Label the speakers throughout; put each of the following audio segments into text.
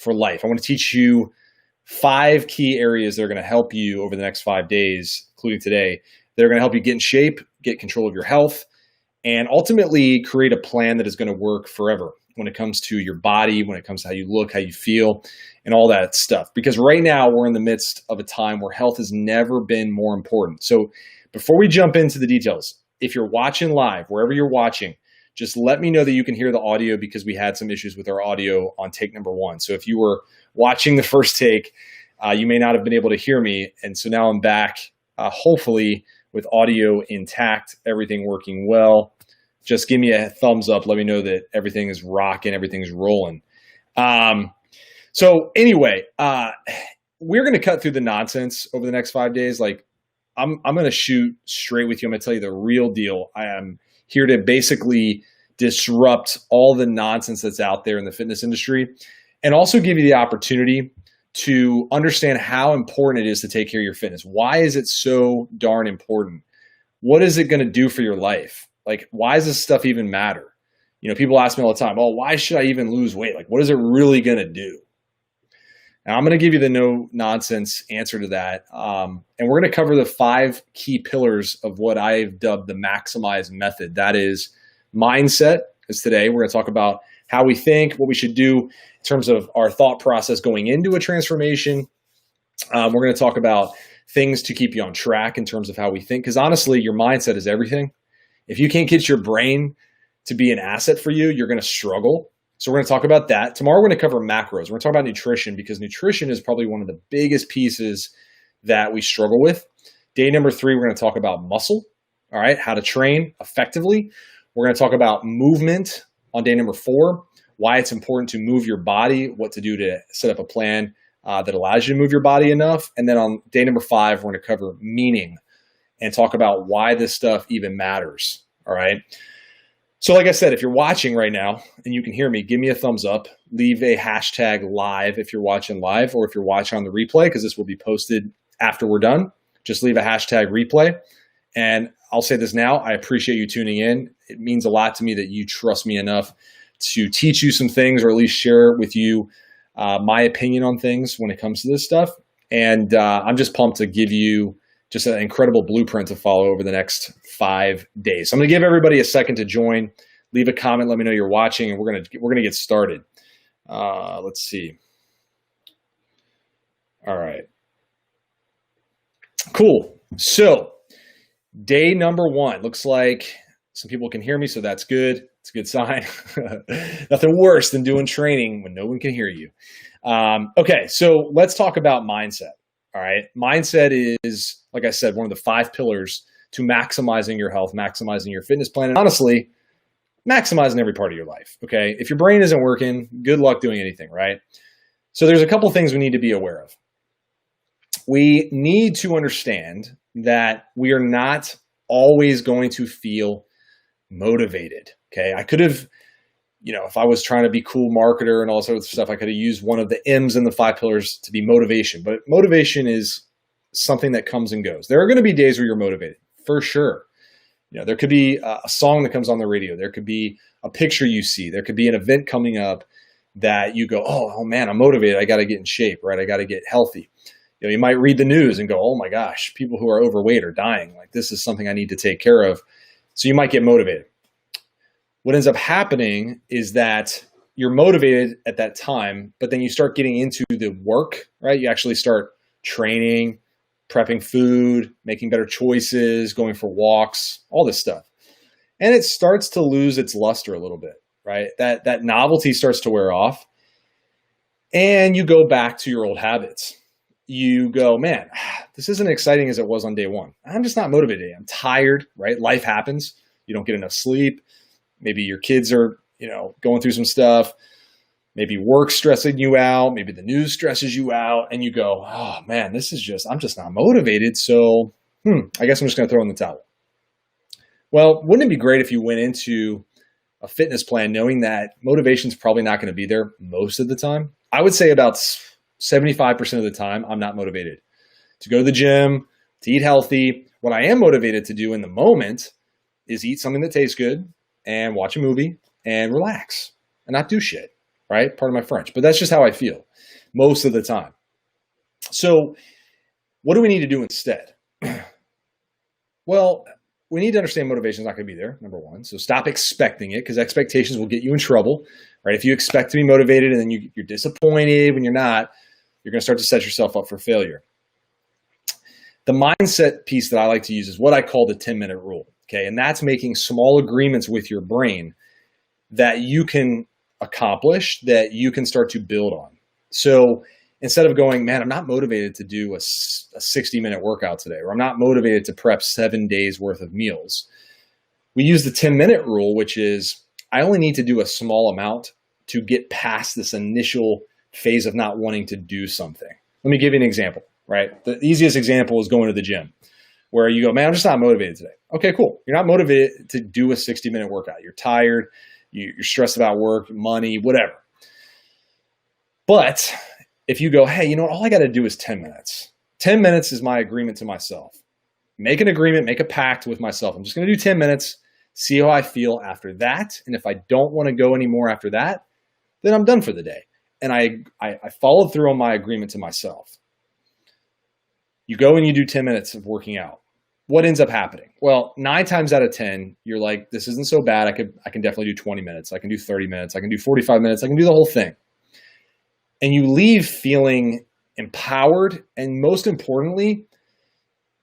Speaker 1: for life. I want to teach you 5 key areas that are going to help you over the next 5 days, including today, that are going to help you get in shape, get control of your health, and ultimately create a plan that is going to work forever when it comes to your body, when it comes to how you look, how you feel, and all that stuff. Because right now we're in the midst of a time where health has never been more important. So before we jump into the details, if you're watching live, wherever you're watching, just let me know that you can hear the audio, because we had some issues with our audio on take number 1. So if you were watching the first take, you may not have been able to hear me. And so now I'm back, hopefully with audio intact, everything working well. Just give me a thumbs up. Let me know that everything is rocking, everything's rolling. So anyway, we're going to cut through the nonsense over the next 5 days. Like I'm going to shoot straight with you. I'm going to tell you the real deal. I am here to basically disrupt all the nonsense that's out there in the fitness industry, and also give you the opportunity to understand how important it is to take care of your fitness. Why is it so darn important? What is it going to do for your life? Like, why does this stuff even matter? You know, people ask me all the time, oh, why should I even lose weight? Like, what is it really going to do? Now, I'm going to give you the no nonsense answer to that. And we're going to cover the 5 key pillars of what I've dubbed the maximize method. That is mindset. Is today we're going to talk about how we think, what we should do in terms of our thought process going into a transformation. We're going to talk about things to keep you on track in terms of how we think. Because honestly, your mindset is everything. If you can't get your brain to be an asset for you, you're going to struggle. So we're going to talk about that. Tomorrow, we're going to cover macros. We're going to talk about nutrition, because nutrition is probably one of the biggest pieces that we struggle with. Day number 3, we're going to talk about muscle, all right, how to train effectively. We're going to talk about movement on day number 4, why it's important to move your body, what to do to set up a plan that allows you to move your body enough. And then on day number 5, we're going to cover meaning and talk about why this stuff even matters, all right? So like I said, if you're watching right now and you can hear me, give me a thumbs up. Leave a hashtag live if you're watching live, or if you're watching on the replay, because this will be posted after we're done. Just leave a hashtag replay. And I'll say this now, I appreciate you tuning in. It means a lot to me that you trust me enough to teach you some things, or at least share with you my opinion on things when it comes to this stuff. And I'm just pumped to give you just an incredible blueprint to follow over the next 5 days. So I'm going to give everybody a second to join. Leave a comment. Let me know you're watching, and we're going to get started. Let's see. All right. Cool. So day number 1 looks like some people can hear me, so that's good. It's a good sign. Nothing worse than doing training when no one can hear you. Okay, so let's talk about mindset. All right. Mindset is, like I said, one of the 5 pillars to maximizing your health, maximizing your fitness plan, and honestly, maximizing every part of your life. Okay. If your brain isn't working, good luck doing anything, right? So there's a couple things we need to be aware of. We need to understand that we are not always going to feel motivated. Okay. I could have, if I was trying to be cool marketer and all sorts of stuff, I could have used one of the M's in the 5 pillars to be motivation. But motivation is something that comes and goes. There are going to be days where you're motivated, for sure. There could be a song that comes on the radio. There could be a picture you see. There could be an event coming up that you go, oh man, I'm motivated. I got to get in shape, right? I got to get healthy. You might read the news and go, oh my gosh, people who are overweight are dying. Like, this is something I need to take care of. So you might get motivated. What ends up happening is that you're motivated at that time, but then you start getting into the work, right? You actually start training, prepping food, making better choices, going for walks, all this stuff. And it starts to lose its luster a little bit, right? That novelty starts to wear off, and you go back to your old habits. You go, man, this isn't exciting as it was on day 1. I'm just not motivated. I'm tired, right? Life happens. You don't get enough sleep. Maybe your kids are, going through some stuff. Maybe work's stressing you out. Maybe the news stresses you out, and you go, oh man, I'm just not motivated. So, I guess I'm just going to throw in the towel. Well, wouldn't it be great if you went into a fitness plan knowing that motivation's probably not going to be there most of the time? I would say about 75% of the time, I'm not motivated to go to the gym, to eat healthy. What I am motivated to do in the moment is eat something that tastes good and watch a movie and relax and not do shit, right? Pardon my French, but that's just how I feel. most of the time. So what do we need to do instead? Well, we need to understand motivation is not going to be there, number one. So stop expecting it, because expectations will get you in trouble, right? If you expect to be motivated and then you're disappointed when you're not, you're going to start to set yourself up for failure. The mindset piece that I like to use is what I call the 10-minute rule, okay? And that's making small agreements with your brain that you can accomplish, that you can start to build on. So instead of going, man, I'm not motivated to do a 60-minute workout today, or I'm not motivated to prep 7 days worth of meals, we use the 10-minute rule, which is I only need to do a small amount to get past this initial phase of not wanting to do something. Let me give you an example, right? The easiest example is going to the gym, where you go, man, I'm just not motivated today. Okay, cool. You're not motivated to do a 60-minute workout. You're tired. You're stressed about work, money, whatever. But if you go, hey, you know what? All I got to do is 10 minutes. 10 minutes is my agreement to myself. Make an agreement, make a pact with myself. I'm just going to do 10 minutes, see how I feel after that. And if I don't want to go anymore after that, then I'm done for the day. And I followed through on my agreement to myself. You go and you do 10 minutes of working out. What ends up happening? Well, 9 times out of 10, you're like, this isn't so bad. I can definitely do 20 minutes. I can do 30 minutes. I can do 45 minutes. I can do the whole thing. And you leave feeling empowered. And most importantly,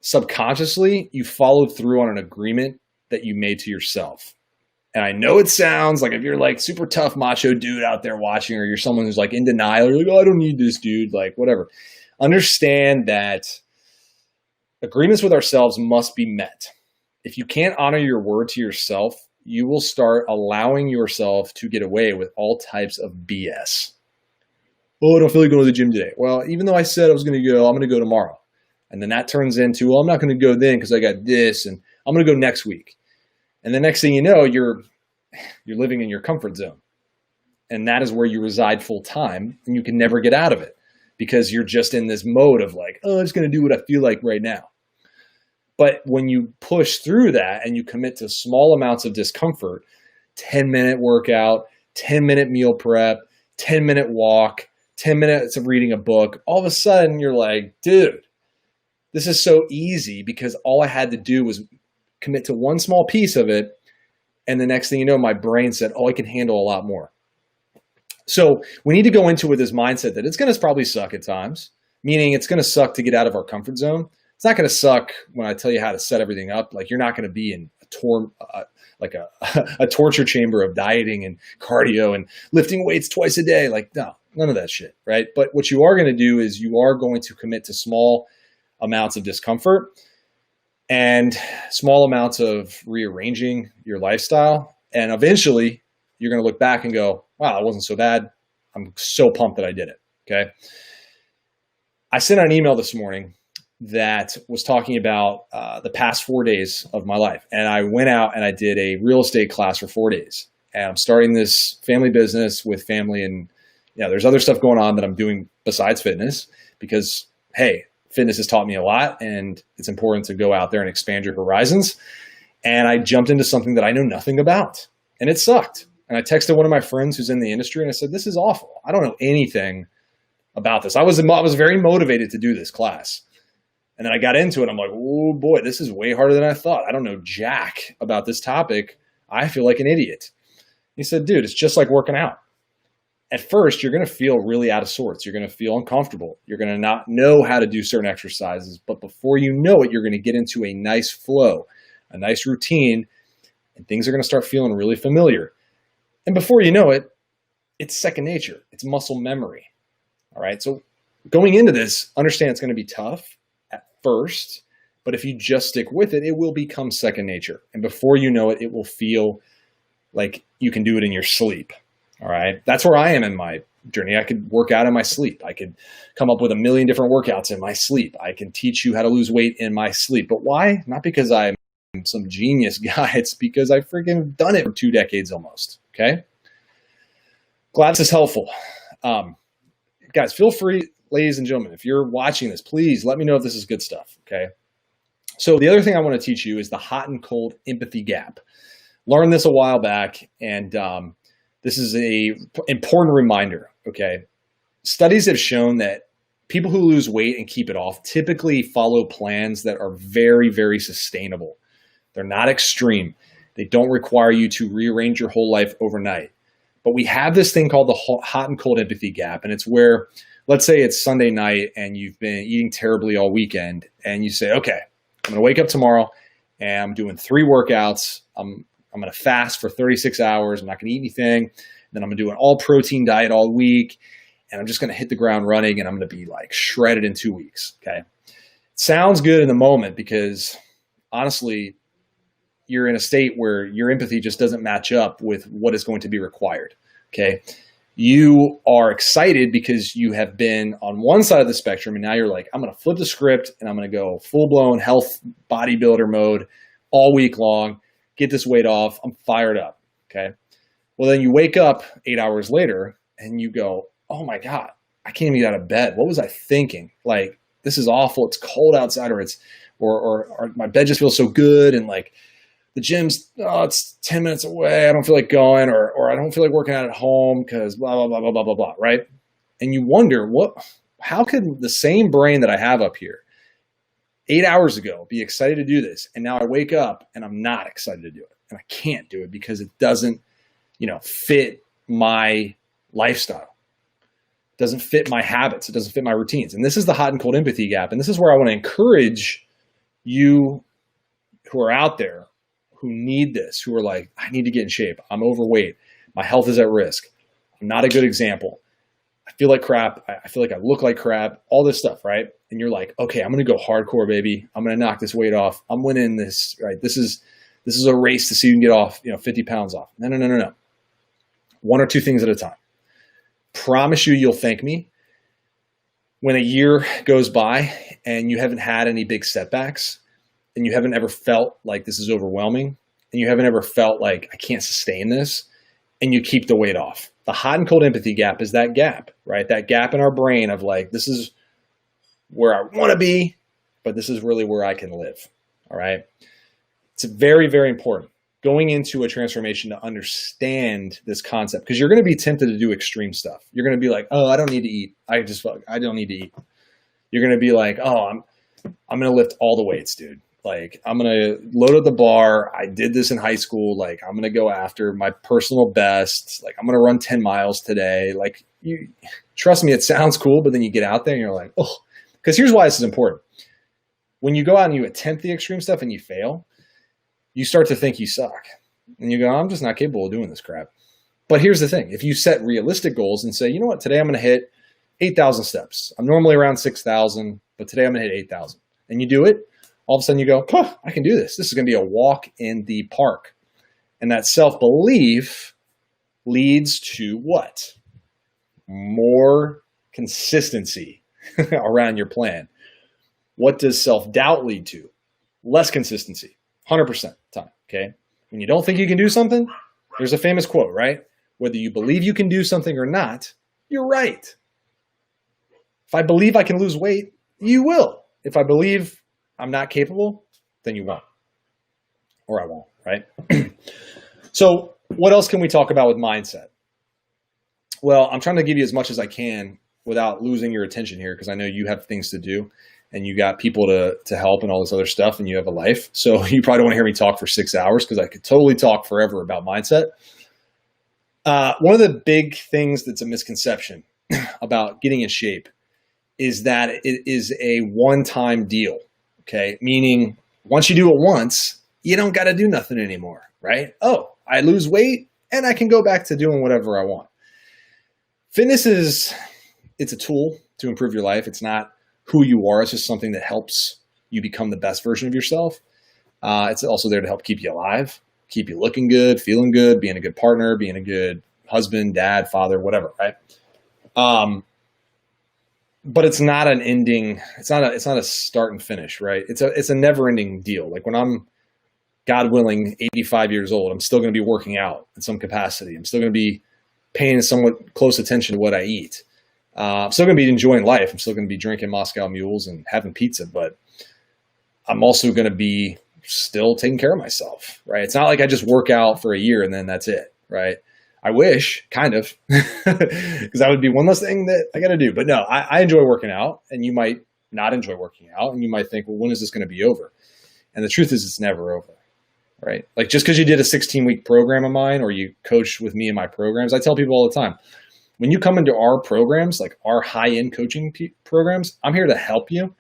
Speaker 1: subconsciously, you followed through on an agreement that you made to yourself. And I know it sounds like if you're like super tough macho dude out there watching, or you're someone who's like in denial, you're like, oh, I don't need this dude, like whatever. Understand that agreements with ourselves must be met. If you can't honor your word to yourself, you will start allowing yourself to get away with all types of BS. Oh, I don't feel like going to the gym today. Well, even though I said I was going to go, I'm going to go tomorrow. And then that turns into, well, I'm not going to go then because I got this, and I'm going to go next week. And the next thing you know, you're living in your comfort zone. And that is where you reside full time, and you can never get out of it because you're just in this mode of like, oh, I'm just going to do what I feel like right now. But when you push through that and you commit to small amounts of discomfort, 10-minute workout, 10-minute meal prep, 10-minute walk, 10 minutes of reading a book, all of a sudden you're like, dude, this is so easy because all I had to do was commit to one small piece of it. And the next thing you know, my brain said, oh, I can handle a lot more. So we need to go into it with this mindset that it's going to probably suck at times, meaning it's going to suck to get out of our comfort zone. It's not going to suck when I tell you how to set everything up. Like you're not going to be in a torture chamber of dieting and cardio and lifting weights twice a day. Like, no, none of that shit, right? But what you are going to do is you are going to commit to small amounts of discomfort and small amounts of rearranging your lifestyle. And eventually you're going to look back and go, wow, that wasn't so bad. I'm so pumped that I did it. Okay. I sent out an email this morning that was talking about the past 4 days of my life. And I went out and I did a real estate class for 4 days. And I'm starting this family business with family. And there's other stuff going on that I'm doing besides fitness because, hey, fitness has taught me a lot and it's important to go out there and expand your horizons. And I jumped into something that I know nothing about and it sucked. And I texted one of my friends who's in the industry and I said, this is awful. I don't know anything about this. I was very motivated to do this class. And then I got into it. I'm like, oh boy, this is way harder than I thought. I don't know jack about this topic. I feel like an idiot. He said, dude, it's just like working out. At first, you're going to feel really out of sorts. You're going to feel uncomfortable. You're going to not know how to do certain exercises. But before you know it, you're going to get into a nice flow, a nice routine, and things are going to start feeling really familiar. And before you know it, it's second nature. It's muscle memory. All right. So going into this, understand it's going to be tough at first, but if you just stick with it, it will become second nature. And before you know it, it will feel like you can do it in your sleep. All right. That's where I am in my journey. I could work out in my sleep. I could come up with 1 million different workouts in my sleep. I can teach you how to lose weight in my sleep. But why? Not because I'm some genius guy. It's because I freaking done it for 2 decades almost. Okay. Glad this is helpful. Guys, feel free, ladies and gentlemen, if you're watching this, please let me know if this is good stuff. Okay. So the other thing I want to teach you is the hot and cold empathy gap. Learned this a while back, and this is a important reminder. Okay. studies have shown that people who lose weight and keep it off typically follow plans that are very, very sustainable. They're not extreme. They don't require you to rearrange your whole life overnight. But we have this thing called the hot and cold empathy gap. And it's where, let's say it's Sunday night and you've been eating terribly all weekend and you say, okay, I'm going to wake up tomorrow and I'm doing 3 workouts. I'm going to fast for 36 hours. I'm not going to eat anything. Then I'm going to do an all protein diet all week. And I'm just going to hit the ground running and I'm going to be like shredded in 2 weeks. Okay. It sounds good in the moment because honestly, you're in a state where your empathy just doesn't match up with what is going to be required. Okay. You are excited because you have been on one side of the spectrum and now you're like, I'm going to flip the script and I'm going to go full blown health bodybuilder mode all week long, get this weight off. I'm fired up. Okay. Well, then you wake up 8 hours later and you go, oh my God, I can't even get out of bed. What was I thinking? Like, this is awful. It's cold outside or my bed just feels so good. And like the gym's, it's 10 minutes away. I don't feel like going or I don't feel like working out at home because blah, blah, blah, blah, blah, blah, blah. Right. And you wonder how could the same brain that I have up here 8 hours ago be excited to do this? And now I wake up and I'm not excited to do it. And I can't do it because it doesn't, fit my lifestyle. Doesn't fit my habits. It doesn't fit my routines. And this is the hot and cold empathy gap. And this is where I want to encourage you who are out there who need this, who are like, I need to get in shape. I'm overweight. My health is at risk. I'm not a good example. I feel like crap. I feel like I look like crap, all this stuff, right? And you're like, okay, I'm going to go hardcore, baby. I'm going to knock this weight off. I'm winning this, right? This is a race to see who can get off, 50 pounds off. No. 1 or 2 things at a time. Promise you'll thank me when a year goes by and you haven't had any big setbacks and you haven't ever felt like this is overwhelming and you haven't ever felt like I can't sustain this and you keep the weight off. The hot and cold empathy gap is that gap, right? That gap in our brain of like, this is where I want to be, but this is really where I can live. All right. It's very, very important going into a transformation to understand this concept because you're going to be tempted to do extreme stuff. You're going to be like, oh, I don't need to eat. I don't need to eat. You're going to be like, oh, I'm going to lift all the weights, dude. Like I'm going to load up the bar. I did this in high school. Like I'm going to go after my personal best. Like I'm going to run 10 miles today. Like you trust me, it sounds cool, but then you get out there and you're like, oh, because here's why this is important. When you go out and you attempt the extreme stuff and you fail, you start to think you suck. And you go, I'm just not capable of doing this crap. But here's the thing. If you set realistic goals and say, you know what, today I'm going to hit 8,000 steps. I'm normally around 6,000, but today I'm going to hit 8,000. And you do it, all of a sudden you go, I can do this. This is going to be a walk in the park. And that self-belief leads to what? More consistency around your plan. What does self-doubt lead to? Less consistency. 100% time, okay? When you don't think you can do something, there's a famous quote, right? Whether you believe you can do something or not, you're right. If I believe I can lose weight, you will. If I believe I'm not capable, then you won't. Or I won't, right? So what else can we talk about with mindset? Well, I'm trying to give you as much as I can without losing your attention here because I know you have things to do. And you got people to help and all this other stuff, and you have a life. So you probably don't want to hear me talk for 6 hours because I could totally talk forever about mindset. One of the big things that's a misconception about getting in shape is that it is a one-time deal, okay? Meaning once you do it once, you don't got to do nothing anymore, right? Oh, I lose weight and I can go back to doing whatever I want. Fitness it's a tool to improve your life. It's not who you are. It's just something that helps you become the best version of yourself. It's also there to help keep you alive, keep you looking good, feeling good, being a good partner, being a good husband, dad, father, whatever, right? But it's not an ending. It's not a start and finish, right? It's a never ending deal. Like when I'm, God willing, 85 years old, I'm still going to be working out in some capacity. I'm still going to be paying somewhat close attention to what I eat. I'm still going to be enjoying life. I'm still going to be drinking Moscow Mules and having pizza, but I'm also going to be still taking care of myself, right? It's not like I just work out for a year and then that's it, right? I wish, kind of, because that would be one less thing that I got to do. But no, I enjoy working out, and you might not enjoy working out, and you might think, well, when is this going to be over? And the truth is, it's never over, right? Like just because you did a 16-week program of mine, or you coach with me in my programs, I tell people all the time, when you come into our programs, like our high-end coaching programs, I'm here to help you,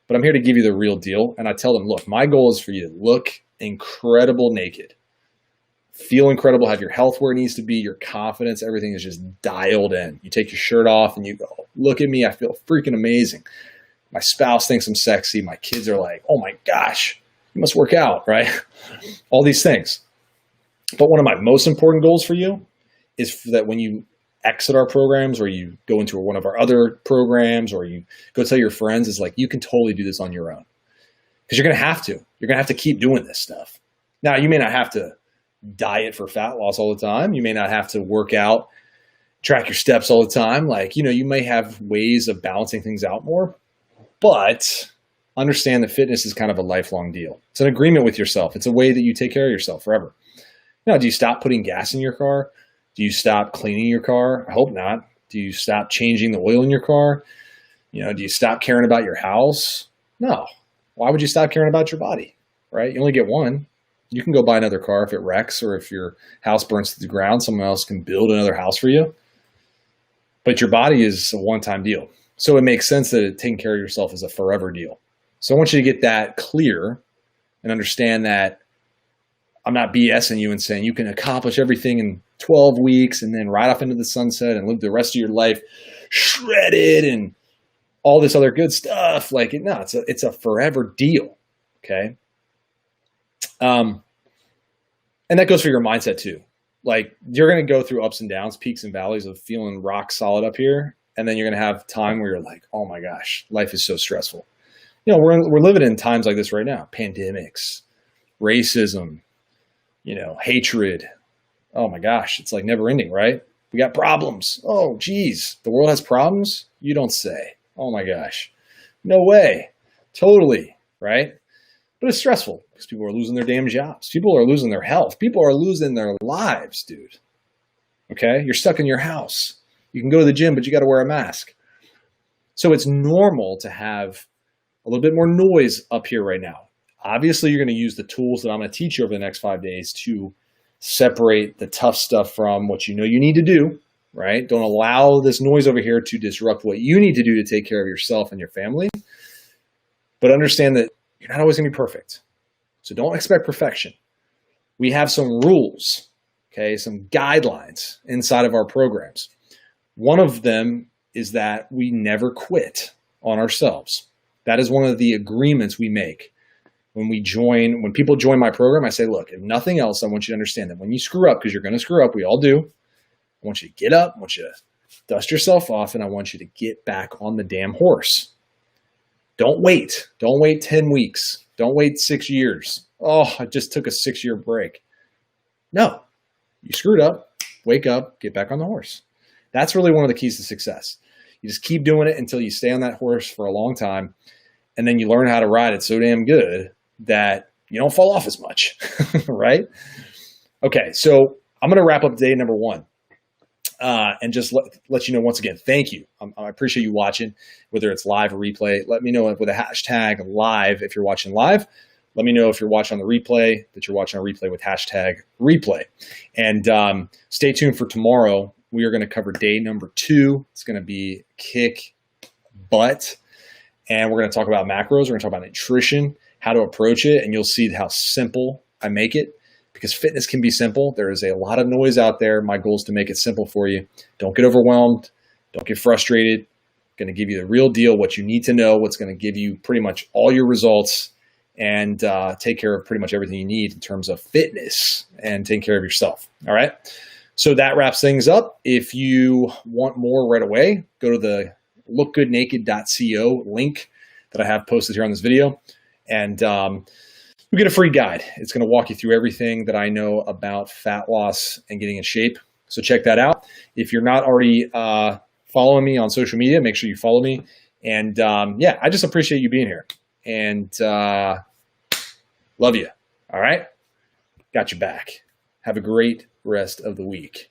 Speaker 1: but I'm here to give you the real deal. And I tell them, look, my goal is for you to look incredible naked. Feel incredible, have your health where it needs to be, your confidence, everything is just dialed in. You take your shirt off and you go, look at me, I feel freaking amazing. My spouse thinks I'm sexy. My kids are like, oh my gosh, you must work out, right? All these things. But one of my most important goals for you is that when you exit our programs, or you go into one of our other programs, or you go tell your friends, is like, you can totally do this on your own. Because you're going to have to. You're going to have to keep doing this stuff. Now, you may not have to diet for fat loss all the time. You may not have to work out, track your steps all the time. Like, you may have ways of balancing things out more, but understand that fitness is kind of a lifelong deal. It's an agreement with yourself. It's a way that you take care of yourself forever. Now, do you stop putting gas in your car? Do you stop cleaning your car? I hope not. Do you stop changing the oil in your car? Do you stop caring about your house? No. Why would you stop caring about your body, right? You only get one. You can go buy another car if it wrecks, or if your house burns to the ground, someone else can build another house for you. But your body is a one-time deal. So it makes sense that taking care of yourself is a forever deal. So I want you to get that clear and understand that I'm not BSing you and saying you can accomplish everything in 12 weeks and then ride off into the sunset and live the rest of your life shredded and all this other good stuff. Like, no, it's a forever deal. Okay. And that goes for your mindset too. Like, you're going to go through ups and downs, peaks and valleys of feeling rock solid up here. And then you're going to have time where you're like, oh my gosh, life is so stressful. We're living in times like this right now. Pandemics, racism, hatred. Oh my gosh, it's like never ending, right? We got problems. Oh, geez, the world has problems? You don't say. Oh my gosh. No way. Totally, right? But it's stressful because people are losing their damn jobs. People are losing their health. People are losing their lives, dude. Okay? You're stuck in your house. You can go to the gym, but you got to wear a mask. So it's normal to have a little bit more noise up here right now. Obviously, you're going to use the tools that I'm going to teach you over the next 5 days to separate the tough stuff from what you need to do, right? Don't allow this noise over here to disrupt what you need to do to take care of yourself and your family. But understand that you're not always going to be perfect. So don't expect perfection. We have some rules, okay, some guidelines inside of our programs. One of them is that we never quit on ourselves. That is one of the agreements we make. When people join my program, I say, look, if nothing else, I want you to understand that when you screw up, because you're going to screw up, we all do, I want you to get up, I want you to dust yourself off, and I want you to get back on the damn horse. Don't wait. Don't wait 10 weeks. Don't wait 6 years. Oh, I just took a 6-year break. No, you screwed up, wake up, get back on the horse. That's really one of the keys to success. You just keep doing it until you stay on that horse for a long time, and then you learn how to ride it so damn good that you don't fall off as much, right? Okay, so I'm going to wrap up day number 1. And just let you know, once again, thank you. I appreciate you watching, whether it's live or replay. Let me know with a hashtag live if you're watching live. Let me know if you're watching on the replay that you're watching on replay with hashtag replay. And stay tuned for tomorrow. We are going to cover day number 2. It's going to be kick butt. And we're going to talk about macros. We're going to talk about nutrition, how to approach it. And you'll see how simple I make it. Because fitness can be simple. There is a lot of noise out there. My goal is to make it simple for you. Don't get overwhelmed. Don't get frustrated. I'm going to give you the real deal, what you need to know, what's going to give you pretty much all your results, and take care of pretty much everything you need in terms of fitness and taking care of yourself. All right. So that wraps things up. If you want more right away, go to the lookgoodnaked.co link that I have posted here on this video. And you get a free guide. It's going to walk you through everything that I know about fat loss and getting in shape. So check that out. If you're not already following me on social media, make sure you follow me. And yeah, I just appreciate you being here. And love you. All right? Got your back. Have a great rest of the week.